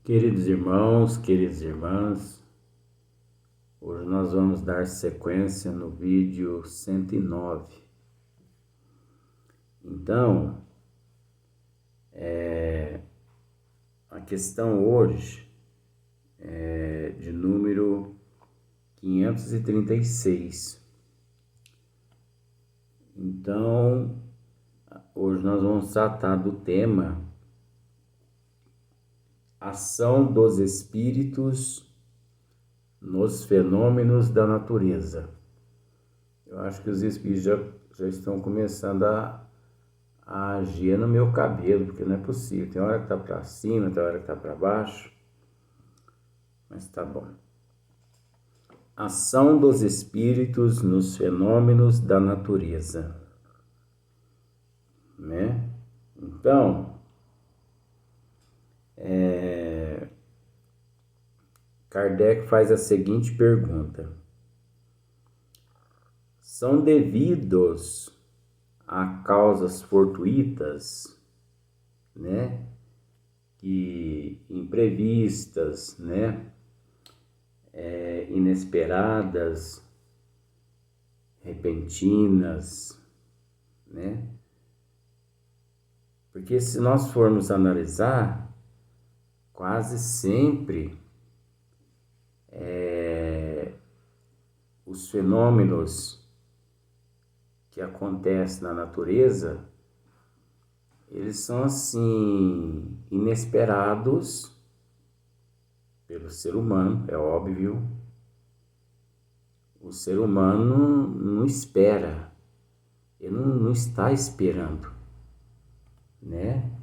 Queridos irmãos, queridas irmãs, hoje nós vamos dar sequência no vídeo 109. Então, a questão hoje é de número 536. Então, hoje nós vamos tratar do tema ação dos espíritos nos fenômenos da natureza. Eu acho que os espíritos já estão começando a agir no meu cabelo, porque não é possível. Tem hora que tá para cima, tem hora que tá para baixo, mas tá bom. Ação dos espíritos nos fenômenos da natureza, né? Então, Kardec faz a seguinte pergunta: são devidos a causas fortuitas, né, que imprevistas, né, inesperadas, repentinas, né? Porque se nós formos analisar, quase sempre os fenômenos que acontecem na natureza, eles são assim inesperados pelo ser humano, é óbvio. O ser humano não espera, ele não está esperando, né?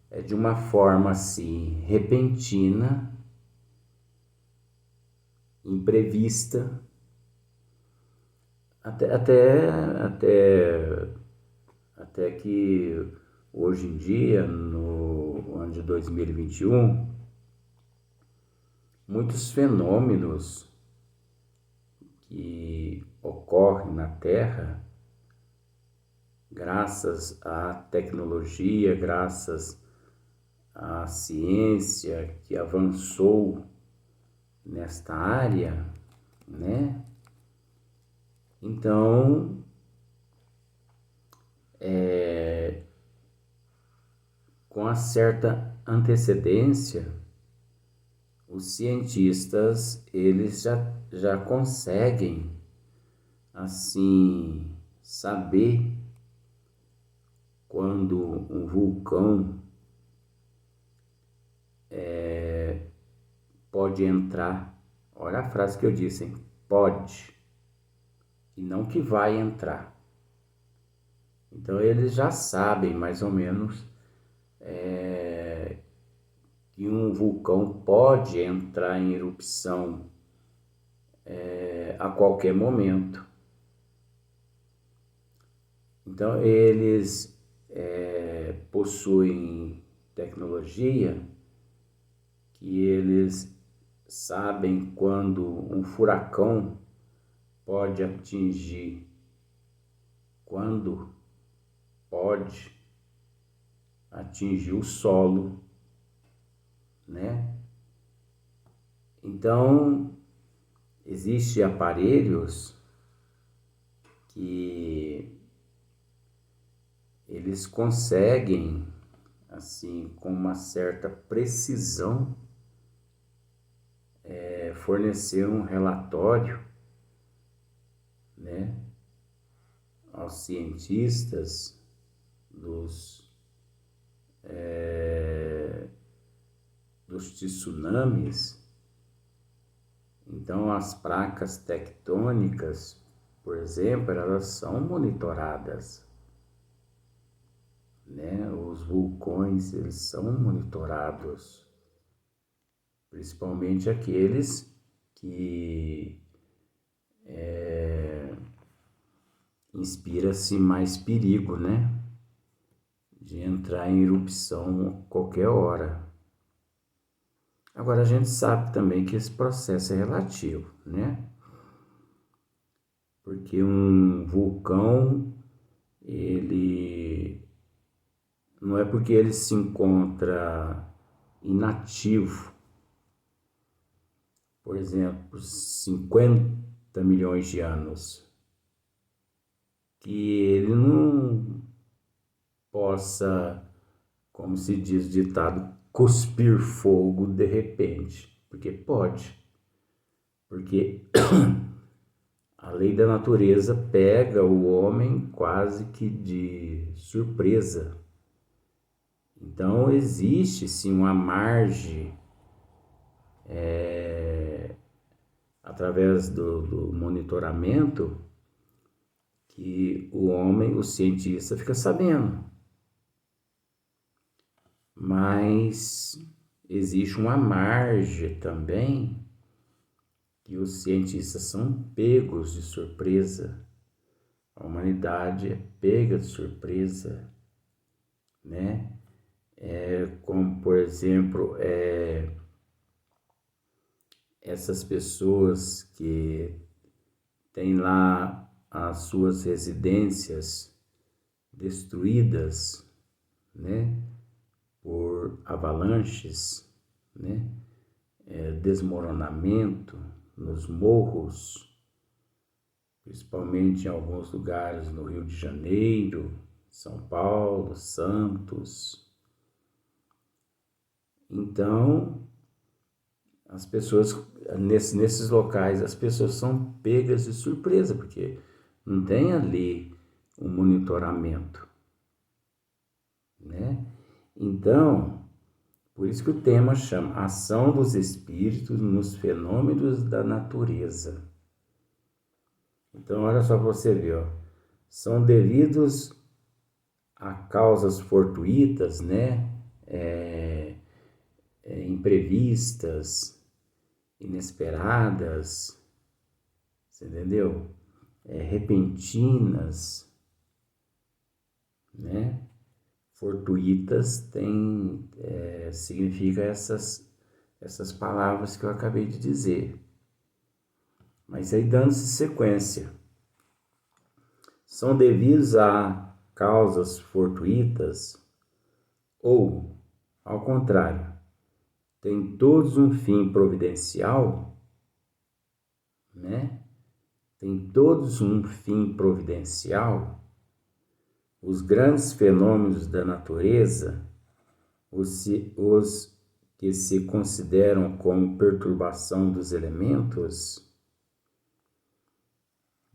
É de uma forma assim repentina, imprevista, até que hoje em dia, no ano de 2021, muitos fenômenos que ocorrem na Terra, graças à tecnologia, graças à ciência que avançou nesta área, né? Então, com uma certa antecedência, os cientistas eles já conseguem assim saber quando um vulcão pode entrar. Olha a frase que eu disse, hein? Pode, e não que vai entrar. Então eles já sabem mais ou menos que um vulcão pode entrar em erupção a qualquer momento. Então eles possuem tecnologia que eles sabem quando um furacão pode atingir, quando pode atingir o solo, né? Então, existem aparelhos que eles conseguem, assim, com uma certa precisão, fornecer um relatório, né, aos cientistas dos tsunamis. Então, as placas tectônicas, por exemplo, elas são monitoradas, né? Os vulcões, eles são monitorados, principalmente aqueles que inspira-se mais perigo, né? De entrar em erupção a qualquer hora. Agora, a gente sabe também que esse processo é relativo, né? Porque um vulcão, ele não é porque ele se encontra inativo por exemplo, 50 milhões de anos, que ele não possa, como se diz o ditado, cuspir fogo de repente, porque pode, porque a lei da natureza pega o homem quase que de surpresa. Então existe sim uma margem através do monitoramento que o homem, o cientista, fica sabendo. Mas existe uma margem também que os cientistas são pegos de surpresa. A humanidade é pega de surpresa, né? Como, por exemplo, essas pessoas que têm lá as suas residências destruídas, né? Por avalanches, né? Desmoronamento nos morros, principalmente em alguns lugares no Rio de Janeiro, São Paulo, Santos. Então, as pessoas, nesses locais, as pessoas são pegas de surpresa, porque não tem ali um monitoramento, né? Então, por isso que o tema chama Ação dos Espíritos nos Fenômenos da Natureza. Então, olha só para você ver, ó. São devidos a causas fortuitas, né? Imprevistas, inesperadas, você entendeu? Repentinas, né? Fortuitas significa essas palavras que eu acabei de dizer. Mas aí dando-se sequência, são devidos a causas fortuitas ou, ao contrário, têm todos um fim providencial, né? Tem todos um fim providencial. Os grandes fenômenos da natureza, os que se consideram como perturbação dos elementos.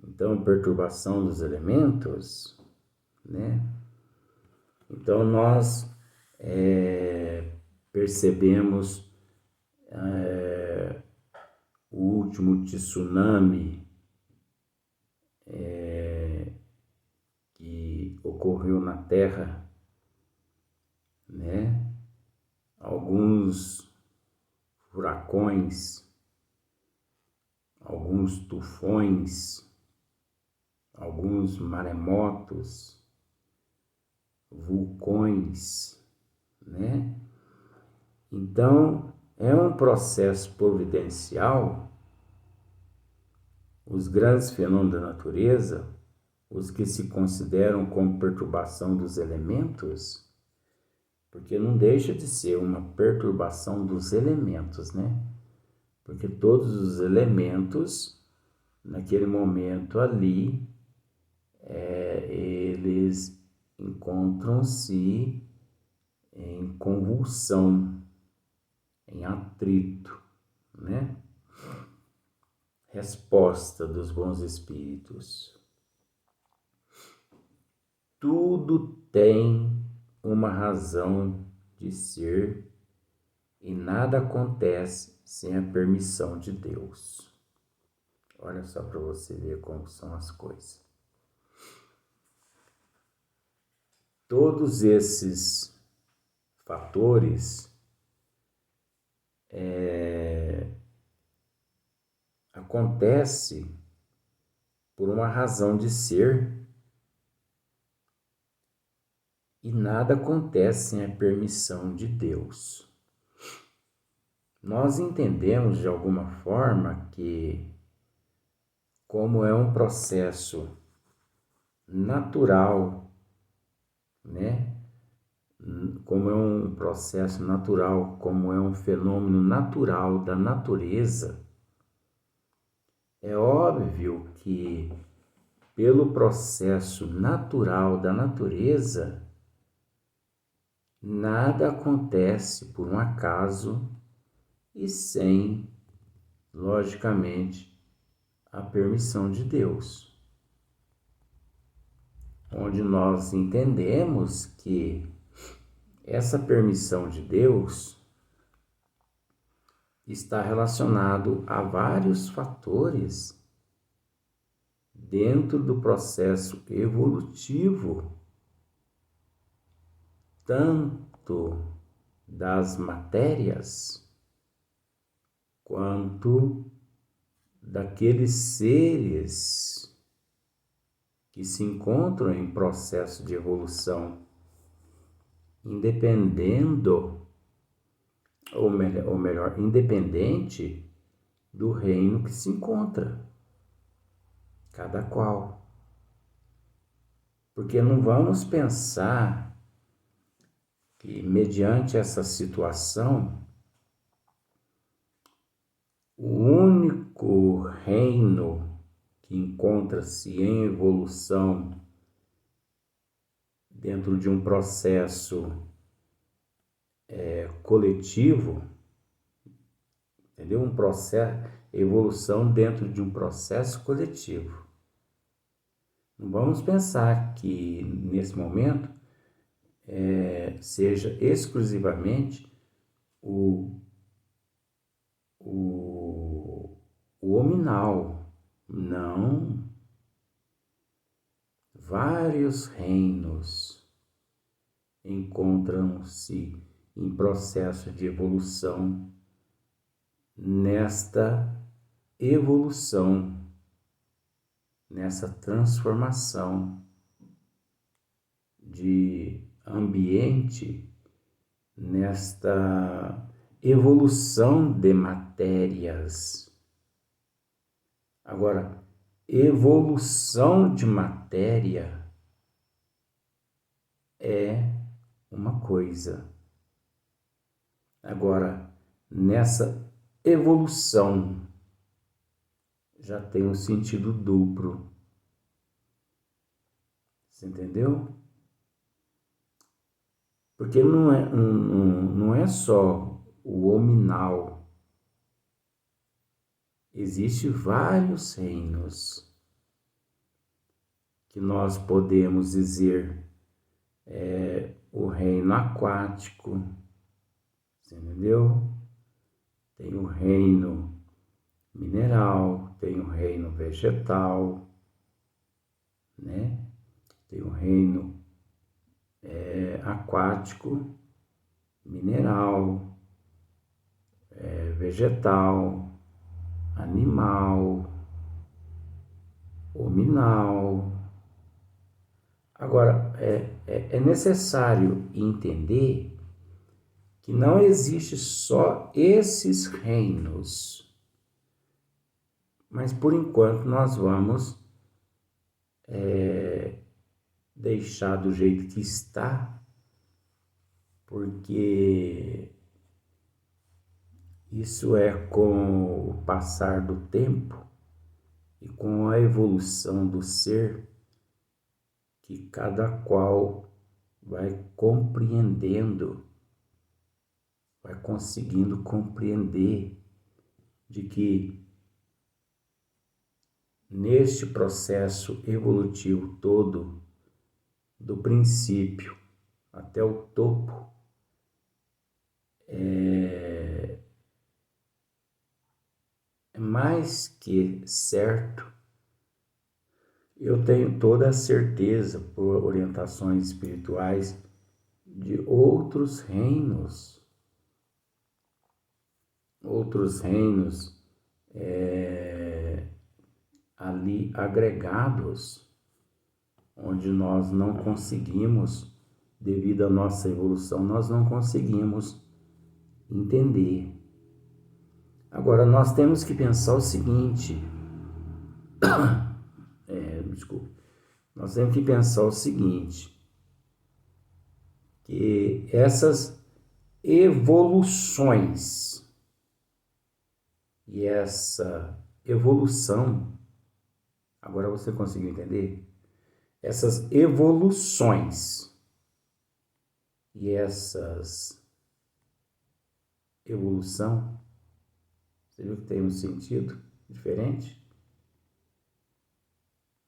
Então, perturbação dos elementos, né? Então, nós percebemos o último tsunami que ocorreu na Terra, né? Alguns furacões, alguns tufões, alguns maremotos, vulcões, né? Então, é um processo providencial. Os grandes fenômenos da natureza, os que se consideram como perturbação dos elementos, porque não deixa de ser uma perturbação dos elementos, né? Porque todos os elementos, naquele momento ali, eles encontram-se em convulsão, em atrito, né? Resposta dos bons espíritos. Tudo tem uma razão de ser e nada acontece sem a permissão de Deus. Olha só para você ver como são as coisas. Todos esses fatores acontecem por uma razão de ser e nada acontece sem a permissão de Deus. Nós entendemos de alguma forma que, como é um processo natural, né? Como é um processo natural, como é um fenômeno natural da natureza, É óbvio que, pelo processo natural da natureza, nada acontece por um acaso e sem, logicamente, a permissão de Deus. Onde nós entendemos que essa permissão de Deus está relacionado a vários fatores dentro do processo evolutivo, tanto das matérias quanto daqueles seres que se encontram em processo de evolução, independente do reino que se encontra, cada qual. Porque não vamos pensar que, mediante essa situação, o único reino que encontra-se em evolução dentro de um processo coletivo, entendeu? Um processo, evolução dentro de um processo coletivo. Não vamos pensar que, nesse momento, seja exclusivamente o hominal. Não. Vários reinos encontram-se em processo de evolução nesta evolução, nessa transformação de ambiente, nesta evolução de matérias. Agora, evolução de matéria é uma coisa. Agora, nessa evolução já tem um sentido duplo. Você entendeu? Porque não é só o hominal. Existem vários reinos que nós podemos dizer o reino aquático, você entendeu? Tem o reino mineral, tem o reino vegetal, né? Tem o reino aquático, mineral, vegetal, animal, hominal. Agora, é necessário entender que não existe só esses reinos, mas por enquanto nós vamos deixar do jeito que está, porque isso é com o passar do tempo e com a evolução do ser que cada qual vai compreendendo, vai conseguindo compreender de que neste processo evolutivo todo, do princípio até o topo, é mais que certo. Eu tenho toda a certeza, por orientações espirituais, de outros reinos ali agregados, onde nós não conseguimos, devido à nossa evolução, nós não conseguimos entender. Agora, nós temos que pensar o seguinte, nós temos que pensar o seguinte, que essas evoluções e essa evolução, agora você conseguiu entender? Essas evoluções e essas evolução, você viu que tem um sentido diferente?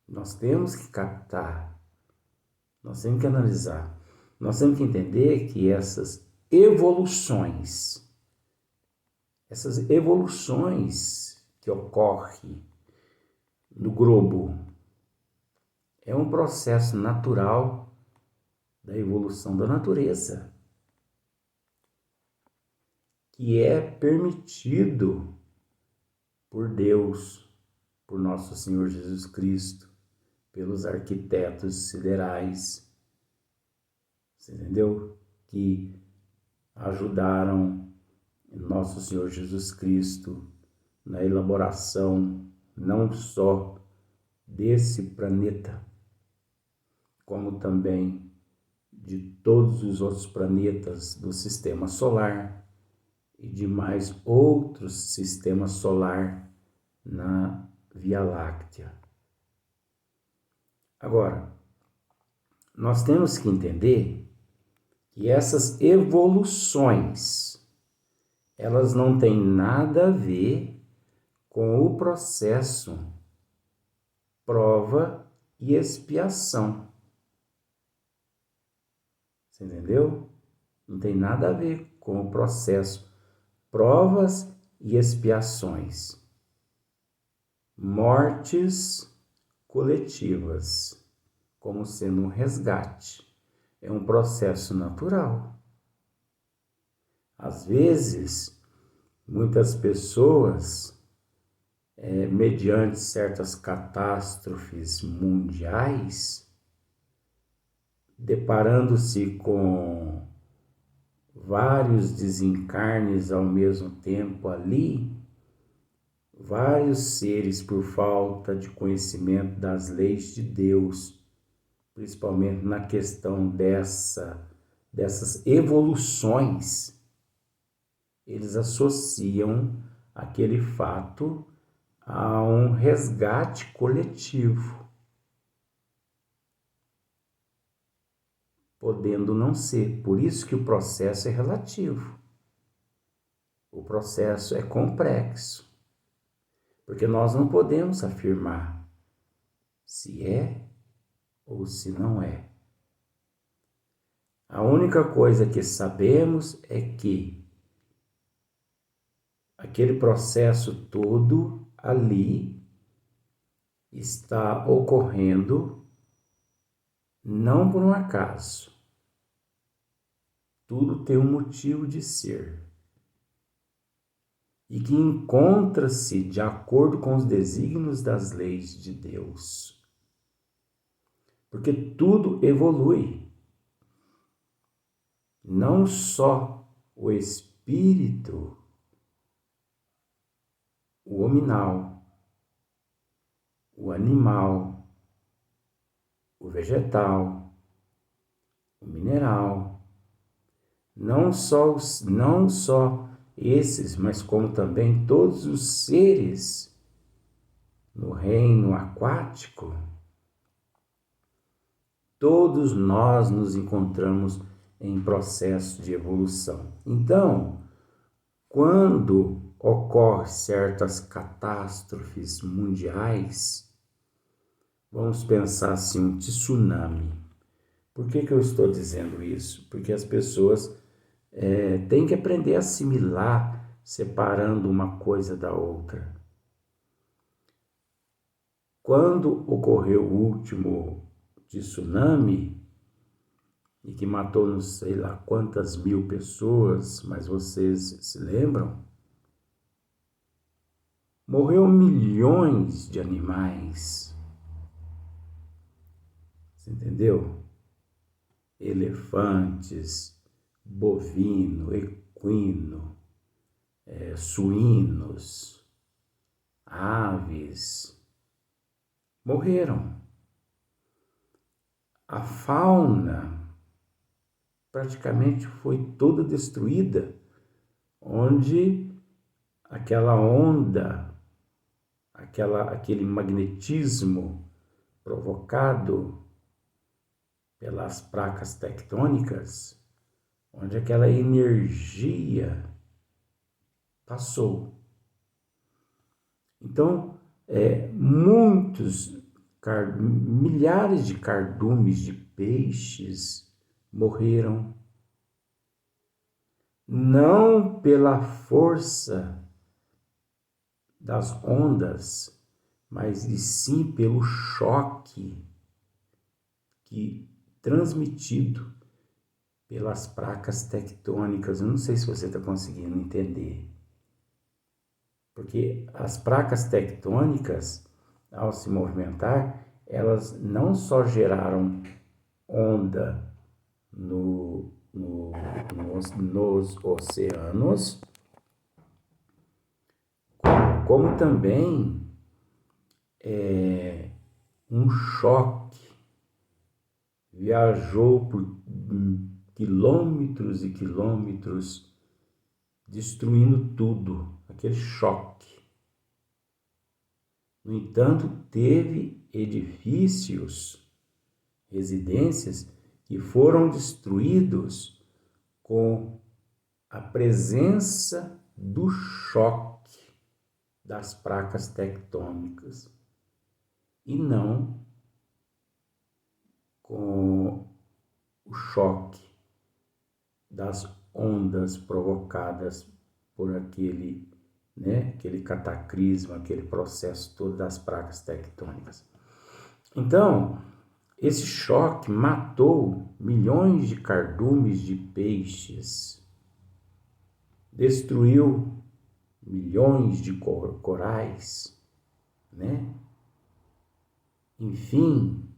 Nós temos que captar, nós temos que analisar, nós temos que entender que essas evoluções que ocorrem no globo é um processo natural da evolução da natureza, que é permitido por Deus, por nosso Senhor Jesus Cristo, pelos arquitetos siderais, você entendeu? Que ajudaram nosso Senhor Jesus Cristo na elaboração não só desse planeta, como também de todos os outros planetas do sistema solar e de mais outros sistemas solar na Via Láctea. Agora, nós temos que entender que essas evoluções, elas não têm nada a ver com o processo prova e expiação. Você entendeu? Não tem nada a ver com o processo provas e expiações. Mortes coletivas, como sendo um resgate. É um processo natural. Às vezes, muitas pessoas, mediante certas catástrofes mundiais, deparando-se com vários desencarnes ao mesmo tempo ali, vários seres por falta de conhecimento das leis de Deus, principalmente na questão dessas evoluções, eles associam aquele fato a um resgate coletivo, podendo não ser. Por isso que o processo é relativo. O processo é complexo, porque nós não podemos afirmar se é ou se não é. A única coisa que sabemos é que aquele processo todo ali está ocorrendo não por um acaso. Tudo tem um motivo de ser. E que encontra-se de acordo com os desígnios das leis de Deus. Porque tudo evolui. Não só o espírito, o hominal, o animal, o vegetal, o mineral, não só esses, mas como também todos os seres no reino aquático, todos nós nos encontramos em processo de evolução. Então, quando ocorrem certas catástrofes mundiais, vamos pensar assim, um tsunami. Por que eu estou dizendo isso? Porque as pessoas têm que aprender a assimilar, separando uma coisa da outra. Quando ocorreu o último tsunami, e que matou não sei lá quantas mil pessoas, mas vocês se lembram? Morreu milhões de animais. Você entendeu? Elefantes, bovino, equino, suínos, aves, morreram. A fauna praticamente foi toda destruída, onde aquela onda aquele magnetismo provocado pelas placas tectônicas, onde aquela energia passou. Então, milhares de cardumes de peixes morreram, não pela força das ondas, mas e sim pelo choque transmitido pelas placas tectônicas. Eu não sei se você está conseguindo entender. Porque as placas tectônicas, ao se movimentar, elas não só geraram onda nos oceanos, como também um choque viajou por quilômetros e quilômetros, destruindo tudo, aquele choque. No entanto, teve edifícios, residências, que foram destruídos com a presença do choque das placas tectônicas e não com o choque das ondas provocadas por aquele cataclisma, aquele processo todo das placas tectônicas. Então, esse choque matou milhões de cardumes de peixes, destruiu milhões de corais, né? Enfim,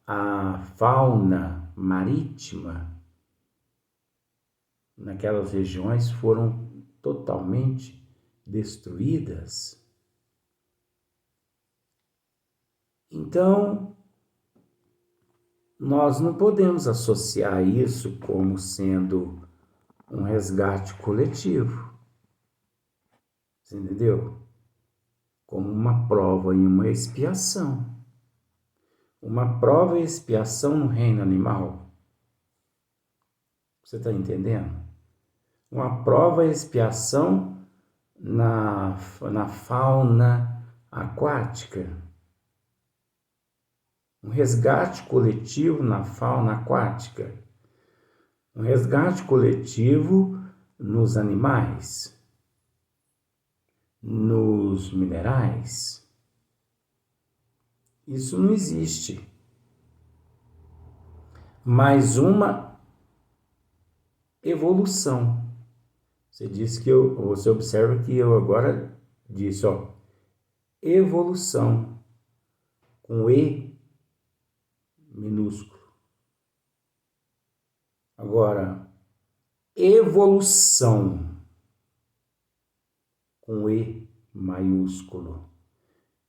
a fauna marítima naquelas regiões foram totalmente destruídas. Então, nós não podemos associar isso como sendo um resgate coletivo. Você entendeu? Como uma prova e uma expiação. Uma prova e expiação no reino animal. Você está entendendo? Uma prova e expiação na fauna aquática. Um resgate coletivo na fauna aquática. Um resgate coletivo nos animais, nos minerais. Isso não existe. Mais uma evolução. Você observa que eu agora disse, evolução com E minúsculo. Agora, evolução com E maiúsculo.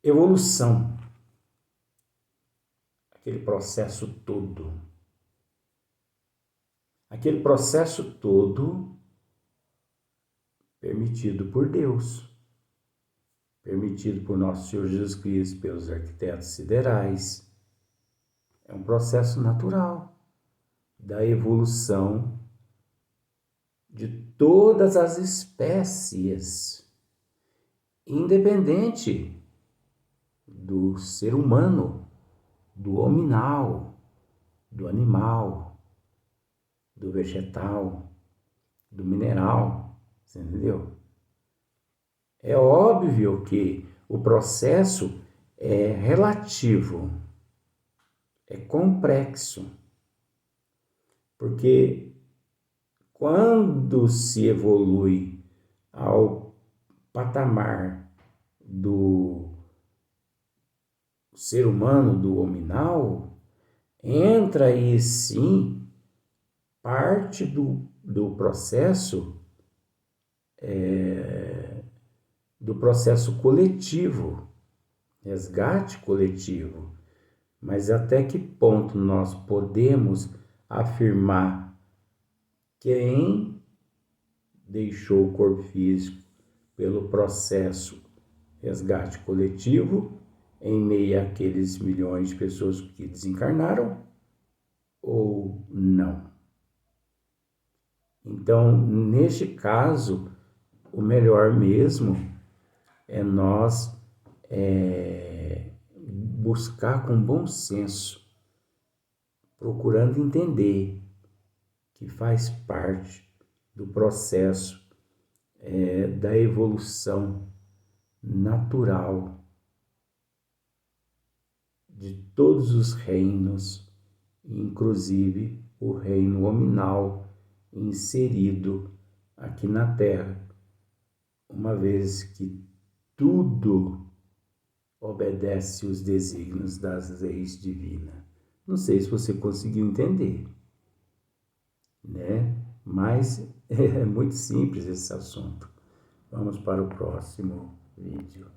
Evolução. Aquele processo todo. Aquele processo todo permitido por Deus, permitido por nosso Senhor Jesus Cristo, pelos arquitetos siderais. É um processo natural da evolução de todas as espécies, independente do ser humano, do hominal, do animal, do vegetal, do mineral. Você entendeu? É óbvio que o processo é relativo, é complexo, porque quando se evolui ao patamar do ser humano, do hominal, entra aí sim parte do processo coletivo, resgate coletivo. Mas até que ponto nós podemos afirmar quem deixou o corpo físico pelo processo resgate coletivo, em meio àqueles milhões de pessoas que desencarnaram, ou não? Então, neste caso, o melhor mesmo é nós buscar com bom senso, procurando entender que faz parte do processo da evolução natural de todos os reinos, inclusive o reino hominal inserido aqui na Terra, uma vez que tudo obedece os desígnios das leis divinas. Não sei se você conseguiu entender, né? Mas é muito simples esse assunto. Vamos para o próximo vídeo.